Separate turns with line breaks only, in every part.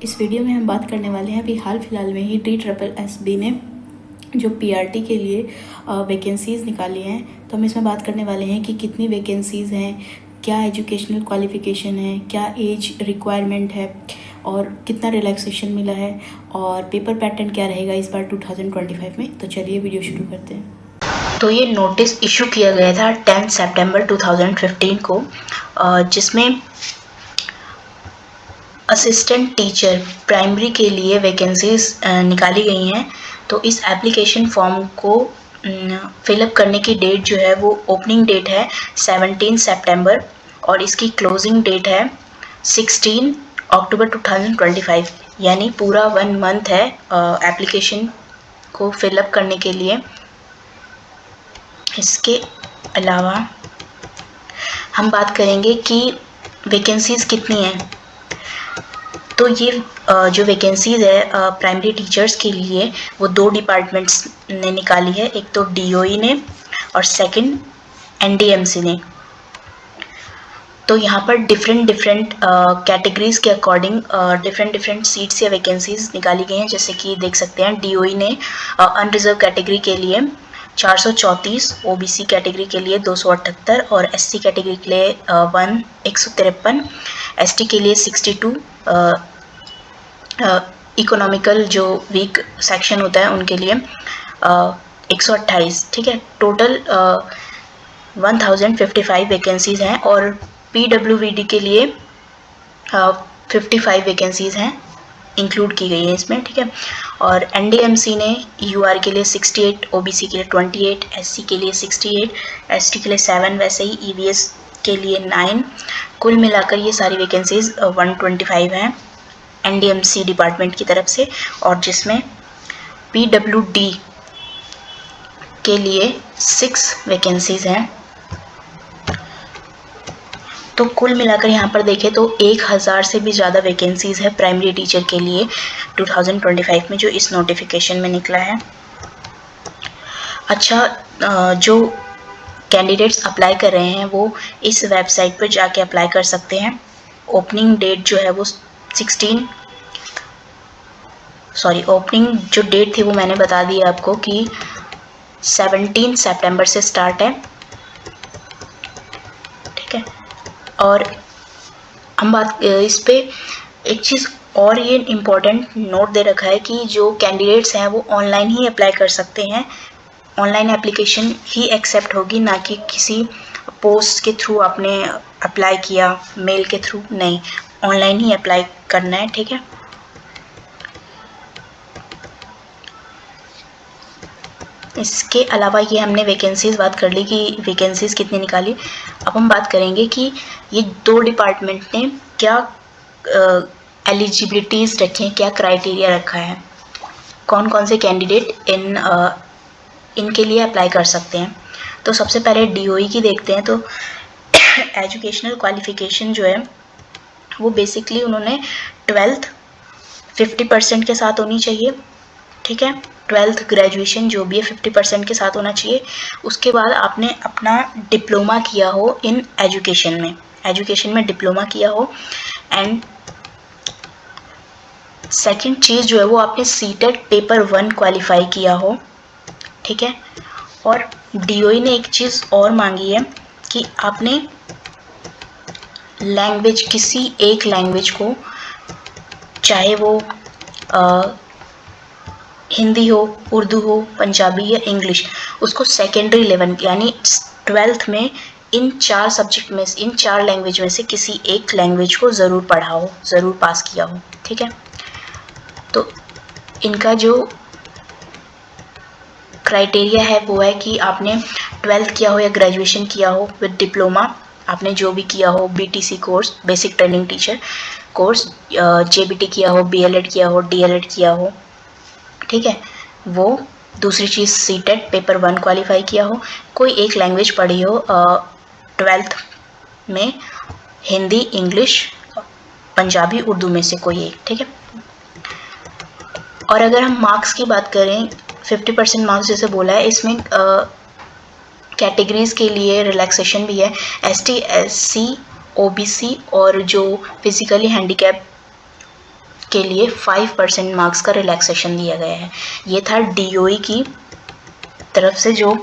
इस वीडियो में हम बात करने वाले हैं अभी हाल फिलहाल में ही DSSB ने जो PRT के लिए वैकेंसीज़ निकाली हैं। तो हम इसमें बात करने वाले हैं कि कितनी वैकेंसीज़ हैं, क्या एजुकेशनल क्वालिफ़िकेशन है, क्या एज रिक्वायरमेंट है और कितना रिलैक्सेशन मिला है और पेपर पैटर्न क्या रहेगा इस बार 2025 में। तो चलिए वीडियो शुरू करते हैं।
तो ये नोटिस इशू किया गया था 10 सितंबर 2015 को, जिसमें असिस्टेंट टीचर प्राइमरी के लिए वैकेंसीज निकाली गई हैं। तो इस एप्लीकेशन फॉर्म को फिलअप करने की डेट जो है वो ओपनिंग डेट है 17 सितंबर और इसकी क्लोजिंग डेट है 16 अक्टूबर 2025, यानी पूरा 1 मंथ है एप्लीकेशन को फिलअप करने के लिए। इसके अलावा हम बात करेंगे कि वैकेंसीज कितनी हैं। तो ये जो वैकेंसीज है प्राइमरी टीचर्स के लिए वो 2 डिपार्टमेंट्स ने निकाली है, एक तो DOE ने और सेकंड NDMC ने। तो यहाँ पर डिफरेंट कैटेगरीज के अकॉर्डिंग डिफरेंट सीट्स या वैकेंसीज निकाली गई हैं। जैसे कि देख सकते हैं DOE ने अनरिजर्व कैटेगरी के लिए 434, OBC कैटेगरी के लिए 278 और SC कैटेगरी के लिए 153, ST के लिए 62, इकोनॉमिकल जो वीक सेक्शन होता है उनके लिए 128। ठीक है, टोटल 1055 वैकेंसीज हैं और PWVD के लिए 55 वैकेंसीज हैं इंक्लूड की गई है इसमें। ठीक है, और NDMC ने UR के लिए 68, OBC के लिए 28, SC के लिए 68, ST के लिए 7, वैसे ही EVS के लिए 9। कुल मिलाकर ये सारी वैकेंसीज 125 हैं NDMC डिपार्टमेंट की तरफ से, और जिसमें PWD के लिए 6 वैकेंसीज हैं। तो कुल मिलाकर यहाँ पर देखें तो 1000 से भी ज़्यादा वैकेंसीज है प्राइमरी टीचर के लिए 2025 में, जो इस नोटिफिकेशन में निकला है। अच्छा, जो कैंडिडेट्स अप्लाई कर रहे हैं वो इस वेबसाइट पर जाके अप्लाई कर सकते हैं। ओपनिंग डेट जो है वो ओपनिंग जो डेट थी वो मैंने बता दी आपको कि 17 सितंबर से स्टार्ट है। ठीक है, और हम बात इस पे एक चीज़ और ये इम्पोर्टेंट नोट दे रखा है कि जो कैंडिडेट्स हैं वो ऑनलाइन ही अप्लाई कर सकते हैं। ऑनलाइन एप्लीकेशन ही एक्सेप्ट होगी, ना कि किसी पोस्ट के थ्रू आपने अप्लाई किया, मेल के थ्रू नहीं, ऑनलाइन ही अप्लाई करना है। ठीक है, इसके अलावा ये हमने वैकेंसीज बात कर ली कि वैकेंसीज कितनी निकाली। अब हम बात करेंगे कि ये 2 डिपार्टमेंट ने क्या एलिजिबिलिटीज़ रखी हैं, क्या क्राइटेरिया रखा है, कौन कौन से कैंडिडेट इनके लिए अप्लाई कर सकते हैं। तो सबसे पहले DOE की देखते हैं। तो एजुकेशनल क्वालिफिकेशन जो है वो बेसिकली उन्होंने 12th 50% के साथ होनी चाहिए। ठीक है, 12th ग्रेजुएशन जो भी है 50% के साथ होना चाहिए। उसके बाद आपने अपना डिप्लोमा किया हो इन एजुकेशन में डिप्लोमा किया हो। एंड सेकंड चीज़ जो है वो आपने CTET पेपर 1 क्वालिफाई किया हो। ठीक है, और DOE ने एक चीज़ और मांगी है कि आपने लैंग्वेज, किसी एक लैंग्वेज को, चाहे वो हिंदी हो, उर्दू हो, पंजाबी या इंग्लिश, उसको सेकेंडरी लेवल यानी 12th में इन 4 सब्जेक्ट में, इन 4 लैंग्वेज में से किसी एक लैंग्वेज को ज़रूर पढ़ा हो, ज़रूर पास किया हो। ठीक है, तो इनका जो क्राइटेरिया है वो है कि आपने 12th किया हो या ग्रेजुएशन किया हो विद डिप्लोमा, आपने जो भी किया हो BTC course, basic training teacher course, JBT किया हो, BLED किया हो, DLED किया हो। ठीक है, वो दूसरी चीज़ CTET पेपर 1 क्वालिफाई किया हो, कोई एक लैंग्वेज पढ़ी हो 12th में, हिंदी, इंग्लिश, पंजाबी, उर्दू में से कोई एक। ठीक है, और अगर हम मार्क्स की बात करें, 50% मार्क्स जैसे बोला है, इसमें कैटेगरीज के लिए रिलैक्सेशन भी है। ST, SC, OBC और जो फिजिकली हैंडीकैप के लिए 5% मार्क्स का रिलैक्सेशन दिया गया है। ये था DOE की तरफ से जो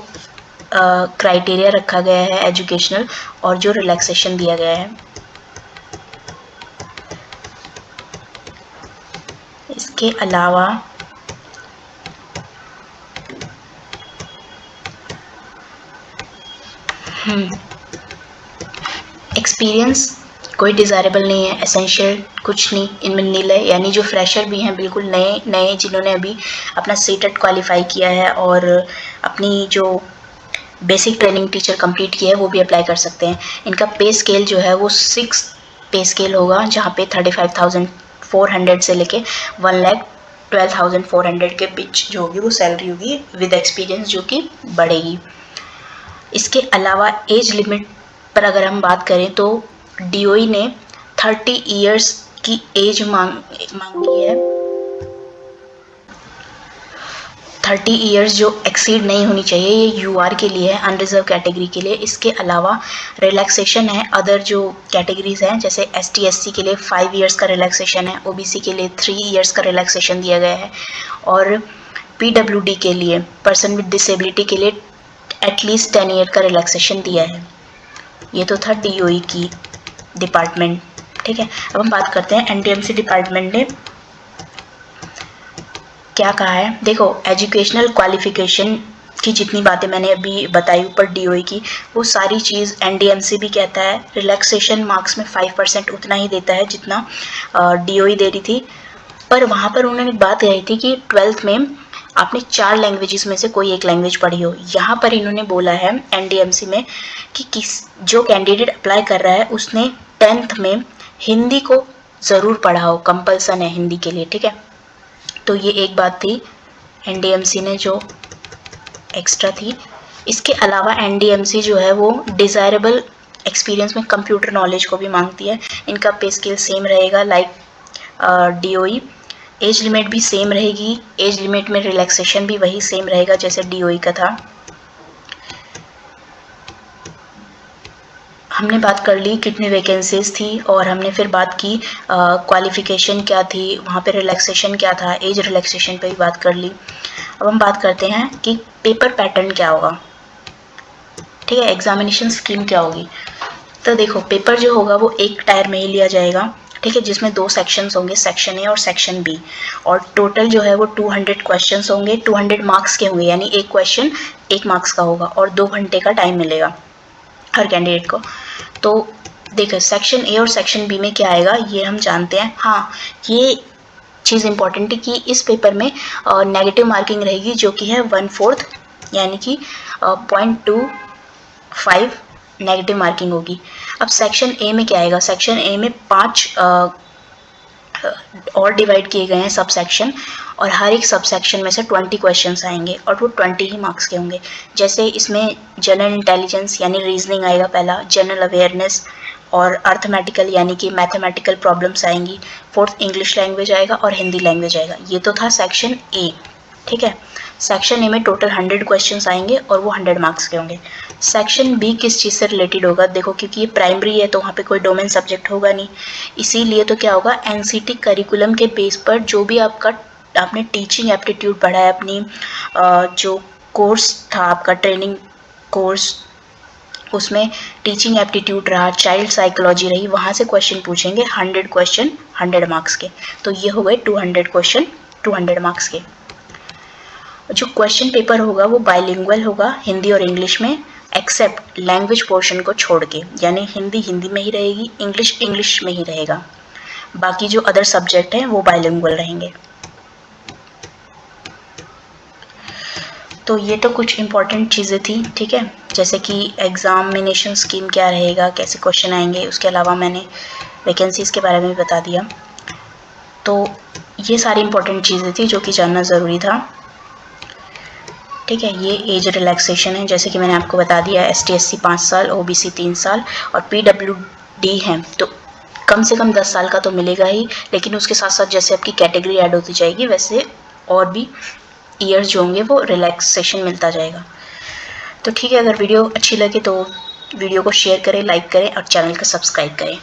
क्राइटेरिया रखा गया है एजुकेशनल और जो रिलैक्सेशन दिया गया है। इसके अलावा एक्सपीरियंस कोई डिज़ायरेबल नहीं है, एसेंशियल कुछ नहीं, इनमें नील है, यानी जो फ्रेशर भी हैं बिल्कुल नए जिन्होंने अभी अपना सीटेट क्वालिफाई किया है और अपनी जो बेसिक ट्रेनिंग टीचर कंप्लीट किया है वो भी अप्लाई कर सकते हैं। इनका पे स्केल जो है वो 6 पे स्केल होगा, जहाँ पे 35,400 से लेके 1,12,400 के बीच जो होगी वो सैलरी होगी विद एक्सपीरियंस जो कि बढ़ेगी। इसके अलावा एज लिमिट पर अगर हम बात करें तो DOE ने 30 इयर्स की एज मांगी है। 30 इयर्स जो एक्सीड नहीं होनी चाहिए, ये UR के लिए है, अनरिजर्व कैटेगरी के लिए। इसके अलावा रिलैक्सेशन है अदर जो कैटेगरीज हैं, जैसे ST SC के लिए 5 इयर्स का रिलैक्सेशन है, OBC के लिए 3 इयर्स का रिलैक्सेशन दिया गया है और PWD के लिए, पर्सन विद डिसेबिलिटी के लिए एटलीस्ट 10 ईयर का रिलैक्सेशन दिया है। ये तो था DOE की डिपार्टमेंट, ठीक है। अब हम बात करते हैं NDMC डिपार्टमेंट ने क्या कहा है। देखो, एजुकेशनल क्वालिफिकेशन की जितनी बातें मैंने अभी बताई ऊपर DOE की, वो सारी चीज़ NDMC भी कहता है। रिलैक्सेशन मार्क्स में 5% उतना ही देता है जितना DOE दे रही थी, पर वहाँ पर उन्होंने बात कही थी कि 12th में आपने 4 लैंग्वेजेस में से कोई एक लैंग्वेज पढ़ी हो। यहाँ पर इन्होंने बोला है NDMC में कि जो कैंडिडेट अप्लाई कर रहा है उसने 10th में हिंदी को ज़रूर पढ़ा हो, कंपल्सन है हिंदी के लिए, ठीक है। तो ये एक बात थी NDMC ने जो एक्स्ट्रा थी। इसके अलावा NDMC जो है वो डिज़ायरेबल एक्सपीरियंस में कंप्यूटर नॉलेज को भी मांगती है। इनका पे स्केल सेम रहेगा लाइक DOE। एज लिमिट भी सेम रहेगी, एज लिमिट में रिलैक्सेशन भी वही सेम रहेगा जैसे DOE का था। हमने बात कर ली कितनी वैकेंसीज थी और हमने फिर बात की क्वालिफिकेशन क्या थी, वहाँ पे रिलैक्सेशन क्या था, एज रिलैक्सेशन पे भी बात कर ली। अब हम बात करते हैं कि पेपर पैटर्न क्या होगा, ठीक है, एग्जामिनेशन स्कीम क्या होगी। तो देखो, पेपर जो होगा वो एक टायर में ही लिया जाएगा, ठीक है, जिसमें 2 सेक्शंस होंगे, सेक्शन A और सेक्शन B, और टोटल जो है वो 200 क्वेश्चंस होंगे, 200 मार्क्स के होंगे, यानी एक क्वेश्चन 1 मार्क्स का होगा और 2 घंटे का टाइम मिलेगा हर कैंडिडेट को। तो देखो, सेक्शन A और सेक्शन B में क्या आएगा ये हम जानते हैं। हाँ, ये चीज़ इंपॉर्टेंट है कि इस पेपर में नेगेटिव मार्किंग रहेगी जो कि है 1/4, यानी कि 0.25 नेगेटिव मार्किंग होगी। अब सेक्शन A में क्या आएगा, सेक्शन A में 5 और डिवाइड किए गए हैं सब सेक्शन, और हर एक सब सेक्शन में से 20 क्वेश्चंस आएंगे और वो 20 ही मार्क्स के होंगे। जैसे इसमें जनरल इंटेलिजेंस यानी रीजनिंग आएगा पहला, जनरल अवेयरनेस और अर्थमेटिकल यानी कि मैथमेटिकल प्रॉब्लम्स आएंगी, 4th इंग्लिश लैंग्वेज आएगा और हिंदी लैंग्वेज आएगा। ये तो था सेक्शन A, ठीक है। सेक्शन A में टोटल 100 क्वेश्चंस आएंगे और वो 100 मार्क्स के होंगे। सेक्शन B किस चीज़ से रिलेटेड होगा, देखो क्योंकि ये प्राइमरी है तो वहाँ पे कोई डोमेन सब्जेक्ट होगा नहीं, इसीलिए तो क्या होगा, NCT करिकुलम के बेस पर जो भी आपने टीचिंग एप्टीट्यूड पढ़ा है, अपनी जो कोर्स था आपका ट्रेनिंग कोर्स, उसमें टीचिंग एप्टीट्यूड रहा, चाइल्ड साइकोलॉजी रही, वहाँ से क्वेश्चन पूछेंगे, 100 क्वेश्चन 100 मार्क्स के। तो ये हो गए 200 क्वेश्चन 200 मार्क्स के। जो क्वेश्चन पेपर होगा वो बाइलिंगुअल होगा, हिंदी और इंग्लिश में, एक्सेप्ट लैंग्वेज पोर्शन को छोड़ के, यानी हिंदी हिंदी में ही रहेगी, इंग्लिश इंग्लिश में ही रहेगा, बाकी जो अदर सब्जेक्ट हैं वो बाइलिंगुअल रहेंगे। तो ये तो कुछ इम्पॉर्टेंट चीज़ें थी, ठीक है, जैसे कि एग्जामिनेशन स्कीम क्या रहेगा, कैसे क्वेश्चन आएंगे, उसके अलावा मैंने वैकेंसीज़ के बारे में भी बता दिया। तो ये सारी इम्पॉर्टेंट चीज़ें थी जो कि जानना ज़रूरी था, ठीक है। ये एज रिलैक्सेशन है, जैसे कि मैंने आपको बता दिया, ST SC 5 साल, OBC 3 साल और PWD है तो कम से कम 10 साल का तो मिलेगा ही, लेकिन उसके साथ साथ जैसे आपकी कैटेगरी ऐड होती जाएगी वैसे और भी ईयर्स जो होंगे वो रिलैक्सेशन मिलता जाएगा। तो ठीक है, अगर वीडियो अच्छी लगे तो वीडियो को शेयर करें, लाइक करें और चैनल को सब्सक्राइब करें।